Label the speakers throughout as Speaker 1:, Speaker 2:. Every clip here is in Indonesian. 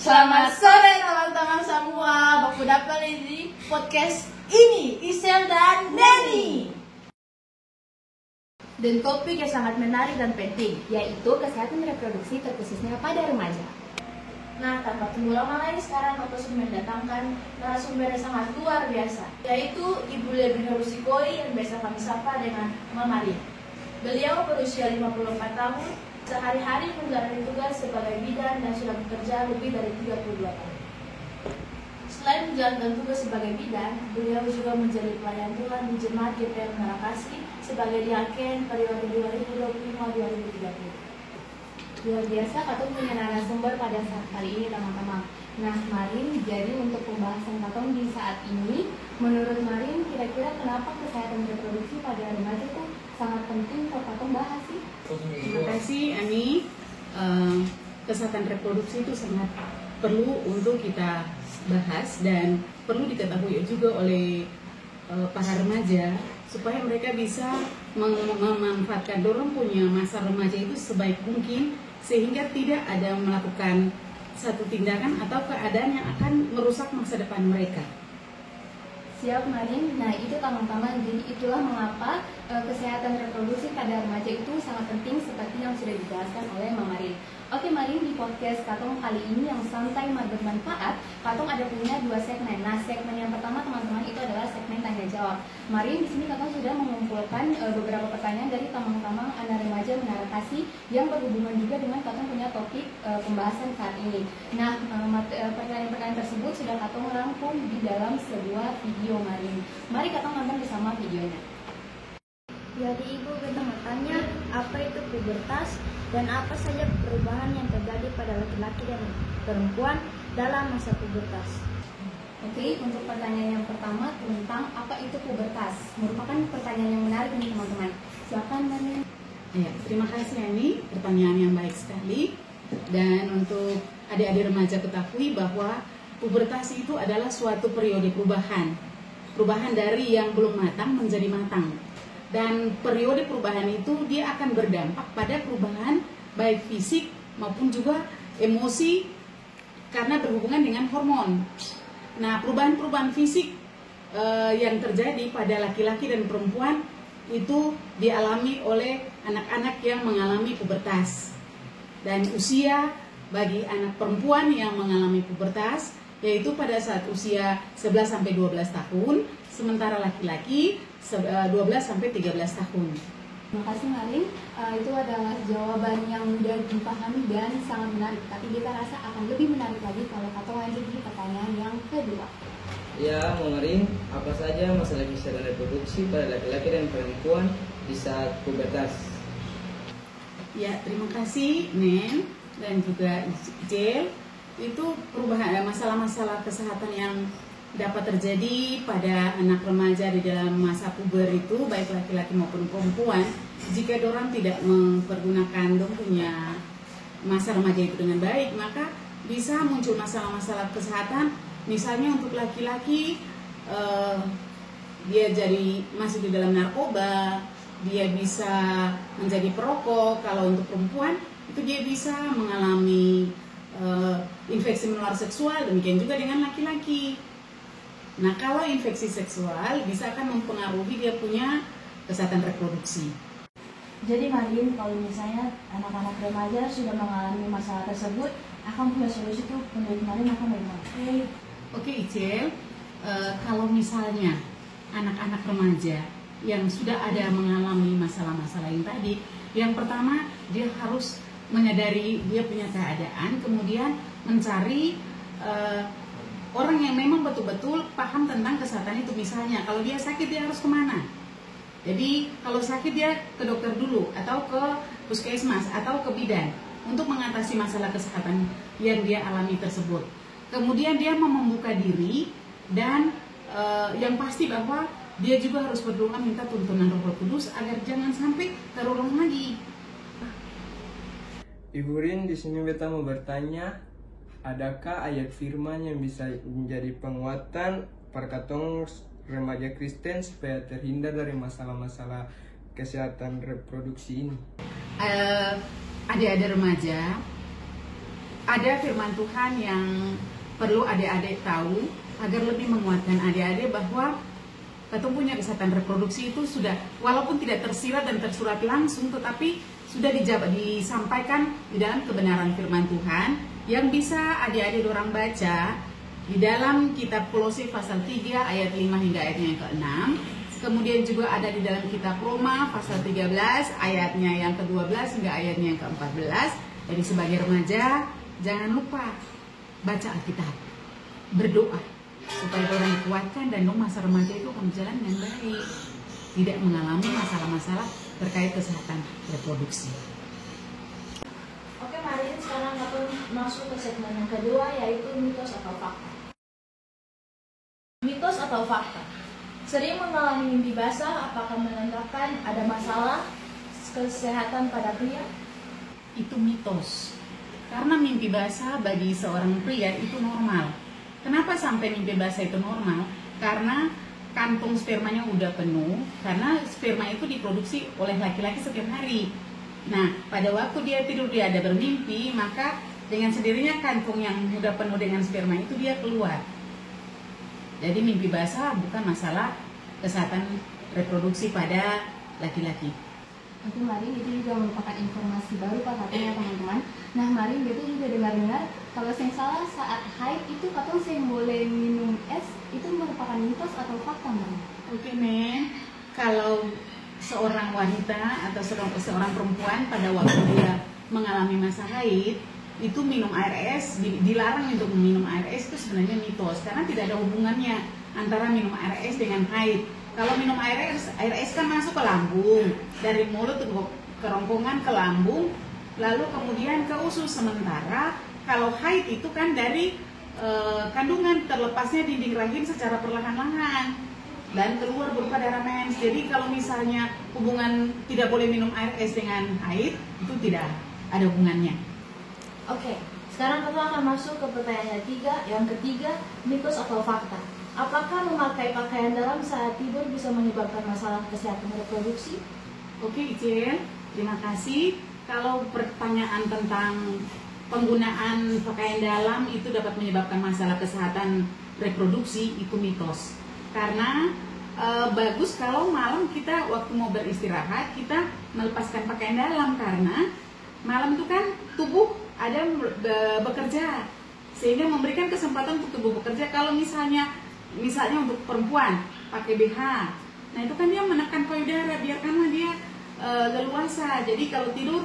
Speaker 1: Selamat sore teman-teman semua. Baku dapat di podcast ini Isel dan Neni. Dan topik yang sangat menarik dan penting,
Speaker 2: yaitu kesehatan reproduksi terkhususnya pada remaja.
Speaker 1: Nah, tanpa tunggu lama lagi sekarang aku sudah mendatangkan narasumber yang sangat luar biasa, yaitu Ibu Lebina Rusikoi yang biasa kami sapa dengan Mama Rin. Beliau berusia 54 tahun, sehari-hari menjalani tugas sebagai bidan dan sudah bekerja lebih dari 32 tahun. Selain menjalankan tugas sebagai bidan, beliau juga menjadi pelayan Tuhan di Jemaat GPM Narakasi sebagai diaken periode 2025-2030.
Speaker 2: Luar biasa Katong punya narasumber pada saat kali ini teman-teman. Nah Marin, jadi untuk pembahasan Katong di saat ini, menurut Marin kira-kira kenapa kesehatan reproduksi pada remaja itu sangat penting kalau Katong bahas sih?
Speaker 3: Terima kasih Ani. Kesehatan reproduksi itu sangat perlu untuk kita bahas dan perlu diketahui juga oleh para remaja supaya mereka bisa memanfaatkan dorong punya masa remaja itu sebaik mungkin sehingga tidak ada melakukan satu tindakan atau keadaan yang akan merusak masa depan mereka.
Speaker 2: Siap Marin, nah itu teman-teman, jadi itulah mengapa kesehatan reproduksi pada remaja itu sangat penting seperti yang sudah dijelaskan oleh Mama Marin. Oke Marin, di podcast Katong kali ini yang santai bermanfaat, Katong ada punya 2 segmen. Nah segmen yang pertama teman-teman itu adalah segmen tanya jawab. Marin, di sini Katong sudah mengumpulkan beberapa pertanyaan dari teman-teman anak remaja Narakasi yang berhubungan juga dengan Katong punya topik pembahasan saat ini. Nah pertanyaan-pertanyaan tersebut sudah Katong rangkum di dalam sebuah video Marin. Mari Katong nonton bersama videonya.
Speaker 4: Jadi Ibu kita bertanya, apa itu pubertas dan apa saja perubahan yang terjadi pada laki-laki dan perempuan dalam masa pubertas?
Speaker 2: Oke, untuk pertanyaan yang pertama tentang apa itu pubertas, merupakan pertanyaan yang menarik nih teman-teman. Silakan Marin.
Speaker 3: Ya, terima kasih Ani, pertanyaan yang baik sekali. Dan untuk adik-adik remaja ketahui bahwa pubertas itu adalah suatu periode perubahan dari yang belum matang menjadi matang. Dan periode perubahan itu dia akan berdampak pada perubahan baik fisik maupun juga emosi karena berhubungan dengan hormon. Nah, perubahan-perubahan fisik yang terjadi pada laki-laki dan perempuan itu dialami oleh anak-anak yang mengalami pubertas. Dan usia bagi anak perempuan yang mengalami pubertas yaitu pada saat usia 11-12 tahun, sementara laki-laki 12-13 tahun.
Speaker 2: Terima kasih Marin, itu adalah jawaban yang mudah dipahami dan sangat menarik. Tapi kita rasa akan lebih menarik lagi kalau Katong lanjut di pertanyaan yang kedua.
Speaker 5: Ya, Marin, apa saja masalah kesehatan reproduksi pada laki-laki dan perempuan di saat pubertas?
Speaker 3: Ya, terima kasih Nen dan juga Ijel. Itu perubahan masalah-masalah kesehatan yang dapat terjadi pada anak remaja di dalam masa puber itu baik laki-laki maupun perempuan jika dorang tidak mempergunakan punya masa remaja itu dengan baik, maka bisa muncul masalah-masalah kesehatan. Misalnya untuk laki-laki dia jadi masuk di dalam narkoba, dia bisa menjadi perokok. Kalau untuk perempuan itu dia bisa mengalami infeksi menular seksual, demikian juga dengan laki-laki. Nah, kalau infeksi seksual bisa akan mempengaruhi dia punya kesehatan reproduksi.
Speaker 1: Jadi Marin, kalau misalnya anak-anak remaja sudah mengalami masalah tersebut, akan punya solusi itu menurut Marin akan bagaimana?
Speaker 3: Oke Icel, kalau misalnya anak-anak remaja yang sudah ada mengalami masalah-masalah yang tadi, yang pertama dia harus menyadari dia punya keadaan, kemudian mencari orang yang memang betul-betul paham tentang kesehatan itu. Misalnya kalau dia sakit dia harus kemana? Jadi kalau sakit dia ke dokter dulu atau ke puskesmas atau ke bidan untuk mengatasi masalah kesehatan yang dia alami tersebut. Kemudian dia mau membuka diri dan yang pasti bahwa dia juga harus berdoa minta tuntunan Roh Kudus agar jangan sampai terulang lagi.
Speaker 6: Ibu Rin, di sini beta mau bertanya, adakah ayat firman yang bisa menjadi penguatan perkatong remaja Kristen supaya terhindar dari masalah-masalah kesehatan reproduksi ini?
Speaker 3: Adik-adik remaja, ada firman Tuhan yang perlu adik-adik tahu agar lebih menguatkan adik-adik bahwa katong punya kesehatan reproduksi itu sudah, walaupun tidak tersirat dan tersurat langsung, tetapi sudah disampaikan di dalam kebenaran firman Tuhan yang bisa adik-adik orang baca di dalam kitab Kolose pasal 3 ayat 5 hingga ayatnya yang ke-6. Kemudian juga ada di dalam kitab Roma pasal 13 ayatnya yang ke-12 hingga ayatnya yang ke-14. Jadi sebagai remaja jangan lupa baca Alkitab, berdoa supaya orang dikuatkan dan masa remaja itu akan berjalan dengan baik, tidak mengalami masalah-masalah terkait kesehatan reproduksi.
Speaker 1: Oke, mari sekarang kita masuk ke segmen yang kedua, yaitu mitos atau fakta. Mitos atau fakta. Sering mengalami mimpi basah, apakah menandakan ada masalah kesehatan pada pria?
Speaker 3: Itu mitos. Karena mimpi basah bagi seorang pria itu normal. Kenapa sampai mimpi basah itu normal? Karena kantung spermanya udah penuh, karena sperma itu diproduksi oleh laki-laki setiap hari. Nah, pada waktu dia tidur dia ada bermimpi, maka dengan sendirinya kantung yang udah penuh dengan sperma itu dia keluar. Jadi mimpi basah bukan masalah kesehatan reproduksi pada laki-laki.
Speaker 2: Oke, Marin, itu juga merupakan informasi baru Pak katanya teman-teman. Nah, Marin, Beto juga dengar-dengar kalau saya salah saat haid itu katong saya boleh minum es, itu merupakan mitos atau fakta, Marin?
Speaker 3: Oke, men. Kalau seorang wanita atau seorang perempuan pada waktu dia mengalami masa haid, itu minum air es, dilarang untuk minum air es, itu sebenarnya mitos. Karena tidak ada hubungannya antara minum air es dengan haid. Kalau minum air es kan masuk ke lambung, dari mulut ke kerongkongan ke lambung, lalu kemudian ke usus. Sementara kalau haid itu kan dari kandungan, terlepasnya dinding rahim secara perlahan-lahan dan keluar berupa darah mens. Jadi kalau misalnya hubungan tidak boleh minum air es dengan haid, itu tidak ada hubungannya.
Speaker 1: Oke, sekarang kita akan masuk ke pertanyaan yang ketiga, mitos atau fakta. Apakah memakai pakaian dalam saat tidur bisa menyebabkan masalah kesehatan reproduksi?
Speaker 3: Oke, Icen, terima kasih. Kalau pertanyaan tentang penggunaan pakaian dalam itu dapat menyebabkan masalah kesehatan reproduksi, itu mitos. Karena bagus kalau malam kita waktu mau beristirahat kita melepaskan pakaian dalam, karena malam itu kan tubuh ada bekerja, sehingga memberikan kesempatan untuk tubuh bekerja. Kalau misalnya untuk perempuan pakai BH, nah itu kan dia menekan payudara, biarkanlah dia leluasa. Jadi kalau tidur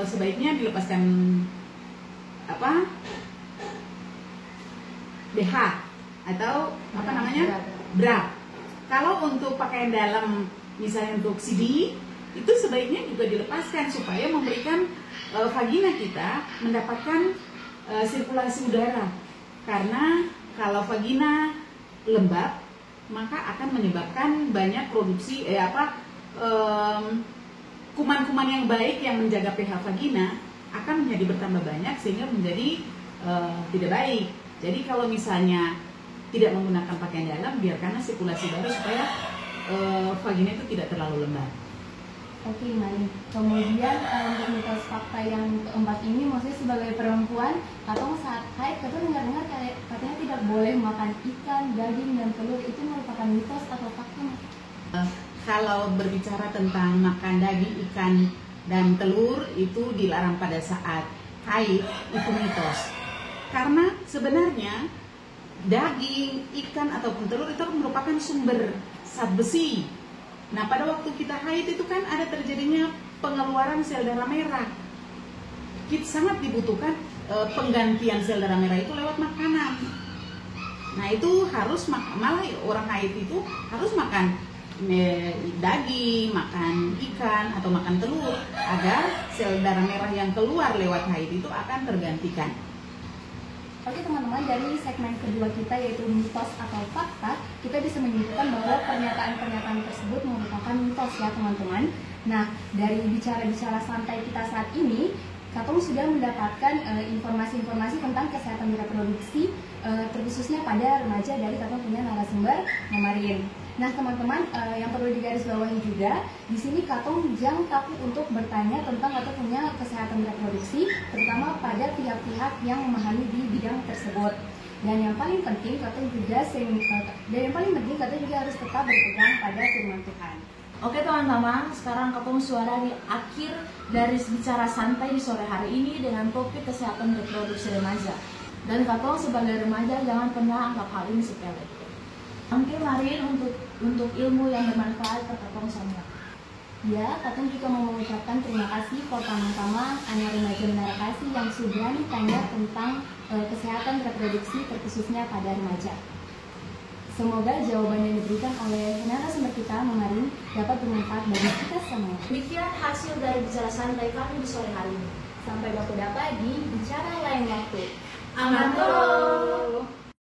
Speaker 3: sebaiknya dilepaskan BH atau apa namanya bra. Kalau untuk pakaian dalam misalnya untuk CD, itu sebaiknya juga dilepaskan supaya memberikan vagina kita mendapatkan sirkulasi udara. Karena kalau vagina lembab maka akan menyebabkan banyak produksi kuman-kuman yang baik yang menjaga pH vagina akan menjadi bertambah banyak sehingga menjadi tidak baik. Jadi kalau misalnya tidak menggunakan pakaian dalam, biarkanlah sirkulasi baru supaya vagina itu tidak terlalu lembab.
Speaker 2: Oke, Marin. Kemudian untuk mitos fakta yang keempat ini, maksudnya sebagai perempuan atau saat haid, kita dengar-dengar katanya tidak boleh makan ikan, daging, dan telur. Itu merupakan mitos atau fakta?
Speaker 3: Kalau berbicara tentang makan daging, ikan, dan telur itu dilarang pada saat haid, itu mitos. Karena sebenarnya daging, ikan, ataupun telur itu merupakan sumber zat besi. Nah, pada waktu kita haid itu kan ada terjadinya pengeluaran sel darah merah. Kita sangat dibutuhkan penggantian sel darah merah itu lewat makanan. Nah, itu harus malah orang haid itu harus makan daging, makan ikan, atau makan telur agar sel darah merah yang keluar lewat haid itu akan tergantikan.
Speaker 2: Oke teman-teman, dari segmen kedua kita yaitu mitos atau fakta, kita bisa menyimpulkan bahwa pernyataan-pernyataan tersebut merupakan mitos ya teman-teman. Nah, dari bicara-bicara santai kita saat ini, Katong sudah mendapatkan informasi-informasi tentang kesehatan reproduksi, terkhususnya pada remaja dari Katong punya narasumber Marin. Nah teman-teman, yang perlu digarisbawahi juga, di sini Katong jangan takut untuk bertanya tentang atau punya kesehatan reproduksi, terutama pada pihak-pihak yang memahami di bidang tersebut. Dan yang paling penting Katong juga harus tetap berpegang pada firman Tuhan.
Speaker 1: Oke teman-teman, sekarang Katong suara di akhir dari bicara santai di sore hari ini dengan topik kesehatan reproduksi remaja. Dan Katong sebagai remaja jangan pernah anggap hal ini sepele. Oke, mari untuk ilmu yang bermanfaat ke Katong semua.
Speaker 2: Ya, Katong juga mau mengucapkan terima kasih pertama-tama anak remaja Menara Kasih yang sudah ditanya tentang kesehatan reproduksi terkhususnya pada remaja. Semoga jawaban yang diberikan oleh narasumber kita Mamarin dapat bermanfaat bagi kita semua.
Speaker 1: Demikian hasil dari bicara santai kami di sore hari ini.
Speaker 2: Sampai baku dapat di bicara lain waktu.
Speaker 1: Amanto.